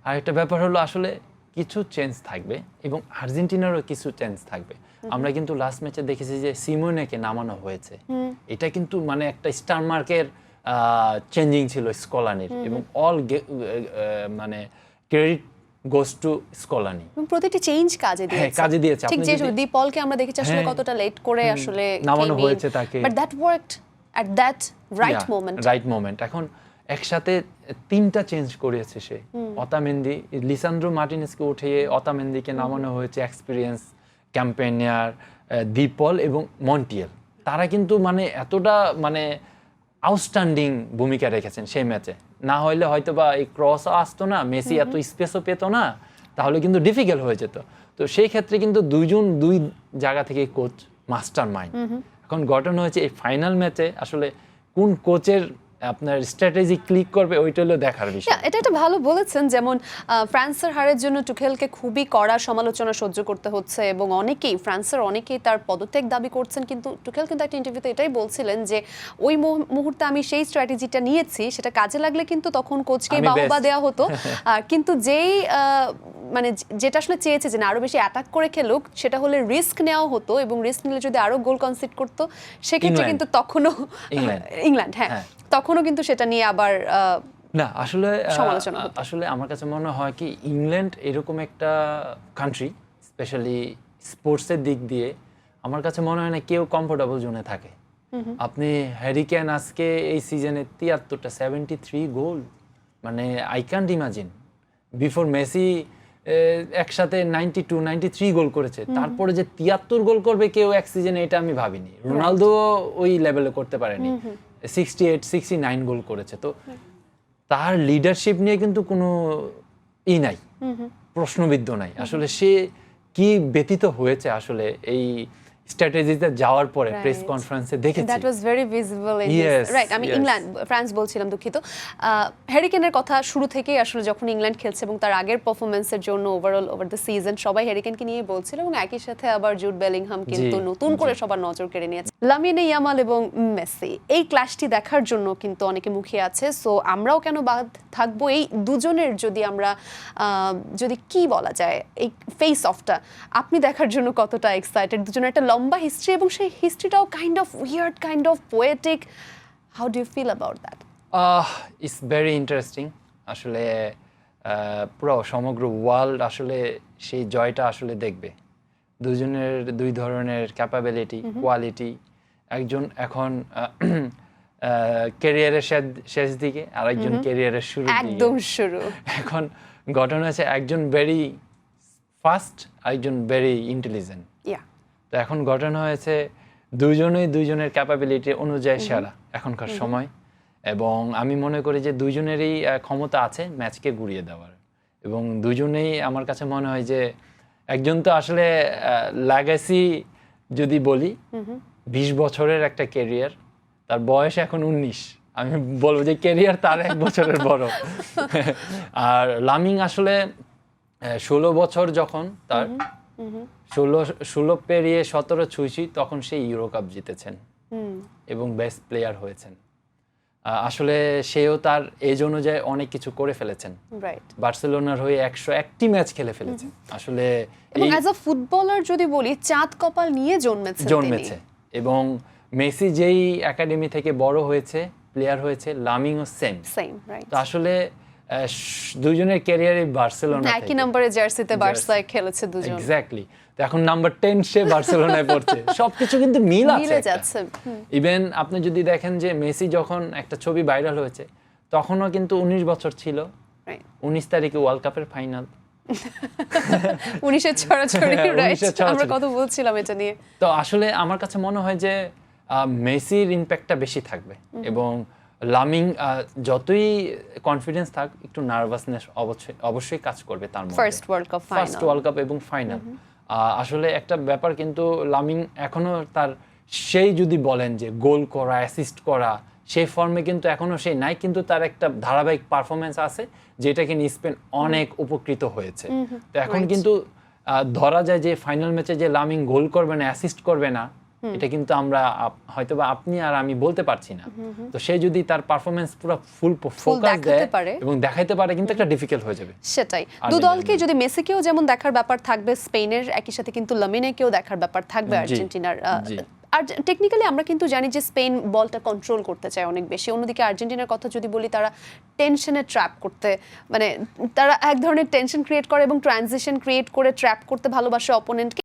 আর একটা ব্যাপার হলো আসলে কিছু চেঞ্জ থাকবে এবং আর্জেন্টিনারও কিছু চেঞ্জ থাকবে। আমরা কিন্তু লাস্ট ম্যাচে দেখেছি যে সিমোনেকে নামানো হয়েছে, এটা কিন্তু মানে একটা স্টার মার্কের চেঞ্জিং ছিল স্কলানির, এবং অল মানে ক্রেডিট গোস টু স্কলানি। প্রতিটি চেঞ্জ কাজে দিয়েছে। হ্যাঁ, কাজে দিয়েছে। ঠিক যে দীপলকে আমরা দেখেছি আসলে কতটা লেট করে আসলে নামানো হয়েছে তাকে, but that worked at that right moment. এখন একসাথে 3টা চেঞ্জ করেছে সে। অতামেন্দি, লিসান্দ্রো মার্টিনেজকে উঠিয়ে অতামেন্দিকে নামানো হয়েছে, এক্সপিরিয়েন্স ক্যাম্পেনিয়ার, দীপল এবং মন্টিয়েল। তারা কিন্তু মানে এতটা মানে আউটস্ট্যান্ডিং ভূমিকা রেখেছেন সেই ম্যাচে। না হইলে হয়তো বা এই ক্রসও আসতো না, মেসি এত স্পেসও পেত না, তাহলে কিন্তু ডিফিকাল্ট হয়ে যেত। তো সেই ক্ষেত্রে কিন্তু দুই জায়গা থেকে কোচ মাস্টার মাইন্ড। এখন ঘটনা হয়েছে এই ফাইনাল ম্যাচে আসলে কোন কোচের আপনার স্ট্র্যাটেজি ক্লিক করবে ওইটা হলো দেখার বিষয়। এটা একটা ভালো বলেছেন, যেমন ফ্রান্সের হারের জন্য টুখেলকে খুবই কড়া সমালোচনা সহ্য করতে হচ্ছে এবং ফ্রান্সের অনেকেই তার পদত্যাগ দাবি করছেন, কিন্তু টুখেল কিন্তু একটা ইন্টারভিউতে এটাই বলছিলেন যে ওই মুহূর্তে আমি সেই স্ট্র্যাটেজিটা নিয়েছি, সেটা কাজে লাগলে কিন্তু তখন কোচকেই বাহবা দেওয়া হতো, কিন্তু যেই মানে যেটা আসলে চেয়েছে যে আরো বেশি অ্যাটাক করে খেলুক, সেটা হলে রিস্ক নেওয়া হতো, এবং রিস্ক নিলে যদি আরো গোল কনসিড করতো সেক্ষেত্রে কিন্তু তখনও ইংল্যান্ড তখনও কিন্তু সেটা নিয়ে আবার না আসলে আমার কাছে মনে হয় কি ইংল্যান্ড এরকম একটা কান্ট্রি, স্পেশালি স্পোর্টসের দিক দিয়ে আমার কাছে মনে হয় না কেউ কমফোর্টেবল জোনে থাকে। আপনি হ্যারি কেন আজকে এই সিজনে 73টা 73 গোল, মানে I can't imagine. Before Messi একসাথে 93 গোল করেছে, তারপরে যে 73 গোল করবে কেউ এক সিজনে, এটা আমি ভাবিনি। রোনালদো ওই লেভেলে করতে পারেনি, 68-69 গোল করেছে। তো তার লিডারশিপ নিয়ে কিন্তু কোনো নাই, প্রশ্নবিদ্ধ নাই। আসলে সে কি ব্যতীত হয়েছে আসলে এই স্ট্র্যাটেজিতে যাওয়ার পরে প্রেস কনফারেন্সে দেখেছি। That was very visible in this, right? আমি ফ্রান্স বলছিলাম, দুঃখিত। হ্যারি কেনের কথা শুরু থেকেই আসলে যখন ইংল্যান্ড খেলছে এবং তার আগের পারফরম্যান্সের জন্য ওভারঅল ওভার দ্য সিজন সবাই হ্যারি কেনকে নিয়ে বলছিল, এবং একই সাথে আবার জুড বেলিংহাম কিন্তু নতুন করে সবার নজর কেড়ে নিয়েছে। লামিনে ইয়ামাল এবং মেসি, এই ক্ল্যাশটি দেখার জন্য কিন্তু অনেকে মুখিয়ে আছে। সো আমরাও কেন বাদ থাকবো এই দুজনের, যদি কি বলা যায় এই ফেস অফটা আপনি দেখার জন্য কতটা এক্সাইটেড? দুজনের একটা লম্বা হিস্ট্রি, এবং সেই হিস্ট্রিটাও kind of weird, kind of poetic. How do you feel about that? It's very interesting. আসলে পুরো সমগ্র ওয়ার্ল্ড আসলে সেই জয়টা আসলে দেখবে। দুজনের দুই ধরনের ক্যাপাবিলিটি, কোয়ালিটি। একজন এখন ক্যারিয়ারের শেষ দিকে, আর একজন ক্যারিয়ারের শুরু দিকে, একদম শুরু। এখন ঘটনা হচ্ছে একজন ভেরি ফাস্ট, একজন ভেরি ইন্টেলিজেন্ট। তো এখন ঘটনা হয়েছে দুইজনের ক্যাপাবিলিটি অনুযায়ী সেরা এখনকার সময়, এবং আমি মনে করি যে দুইজনেরই ক্ষমতা আছে ম্যাচকে ঘুরিয়ে দেওয়ার, এবং দুইজনেই আমার কাছে মনে হয় যে একজন তো আসলে লাগাসি যদি বলি 20 বছরের একটা ক্যারিয়ার, তার বয়স এখন 19, আমি বলবো যে ক্যারিয়ার তার 1 বছরের বড়। আর লামিং আসলে 16 বছর যখন তার 16 পেরিয়ে 17 ছুঁইছি, তখন সেই ইউরো কাপ জিতেছেন এবং বেস্ট প্লেয়ার হয়েছেন। আসলে সেও তার এজ অনুযায়ী অনেক কিছু করে ফেলেছেন। বার্সেলোনার হয়ে 101টি ম্যাচ খেলে ফেলেছেন। আসলে এবং অ্যাজ আ ফুটবলার যদি বলি, চাঁদ কপাল নিয়ে জন্মেছে। এবং মেসি যেই একাডেমি থেকে বড় হয়েছে, প্লেয়ার হয়েছে, লামিংও সেম। তো আসলে দুজনের ক্যারিয়ারে বার্সেলোনা একই নম্বরে জার্সিতে বার্সায় খেলেছে দুজন। এক্স্যাক্টলি। তো এখন নাম্বার 10 সে বার্সেলোনায় পড়ছে। সবকিছু কিন্তু মিল আছে। ইভেন আপনি যদি দেখেন যে মেসি যখন একটা ছবি ভাইরাল হয়েছে, তখনও কিন্তু 19 বছর ছিল। 19 তারিখে ওয়ার্ল্ড কাপের ফাইনাল। 19-এর ছড়াছড়ি, রাইট? আমরা কত বলছিলাম এটা নিয়ে। তো আসলে আমার কাছে মনে হয় যে মেসির ইমপ্যাক্টটা বেশি থাকবে, এবং লামিং যতই কনফিডেন্স থাক, একটু নার্ভাসনেস অবশ্যই কাজ করবে তার মধ্যে। ফার্স্ট ওয়ার্ল্ড কাপ এবং ফাইনাল। আসলে একটা ব্যাপার, কিন্তু লামিং এখনো তার সেই যদি বলেন যে গোল করা, অ্যাসিস্ট করা, সেই ফর্মে কিন্তু এখনো সেই নাই, কিন্তু তার একটা ধারাবাহিক পারফরমেন্স আছে যেটাকে নিয়ে স্পেন অনেক উপকৃত হয়েছে। তো এখন কিন্তু ধরা যায় যে ফাইনাল ম্যাচে যে লামিং গোল করবে না, অ্যাসিস্ট করবে না, এটা কিন্তু আমরা হয়তোবা আপনি আর আমি বলতে পারছি না। তো সে যদি তার পারফরম্যান্স পুরো ফুল ফোকাস দেয় এবং দেখাইতে পারে, কিন্তু একটা ডিফিকাল্ট হয়ে যাবে। সেটাই, দু দলকে যদি মেসিকেও যেমন দেখার ব্যাপার থাকবে, স্পেনের একই সাথে কিন্তু লামিনেকেও দেখার ব্যাপার থাকবে আর্জেন্টিনার। আর টেকনিক্যালি আমরা কিন্তু জানি যে স্পেন বলটা কন্ট্রোল করতে চায় অনেক বেশি। অন্যদিকে আর্জেন্টিনার কথা যদি বলি, তারা টেনশনে ট্র্যাপ করতে, মানে তারা এক ধরনের টেনশন ক্রিয়েট করে এবং ট্রানজিশন ক্রিয়েট করে ট্র্যাপ করতে ভালোবাসে অপোনেন্টকে।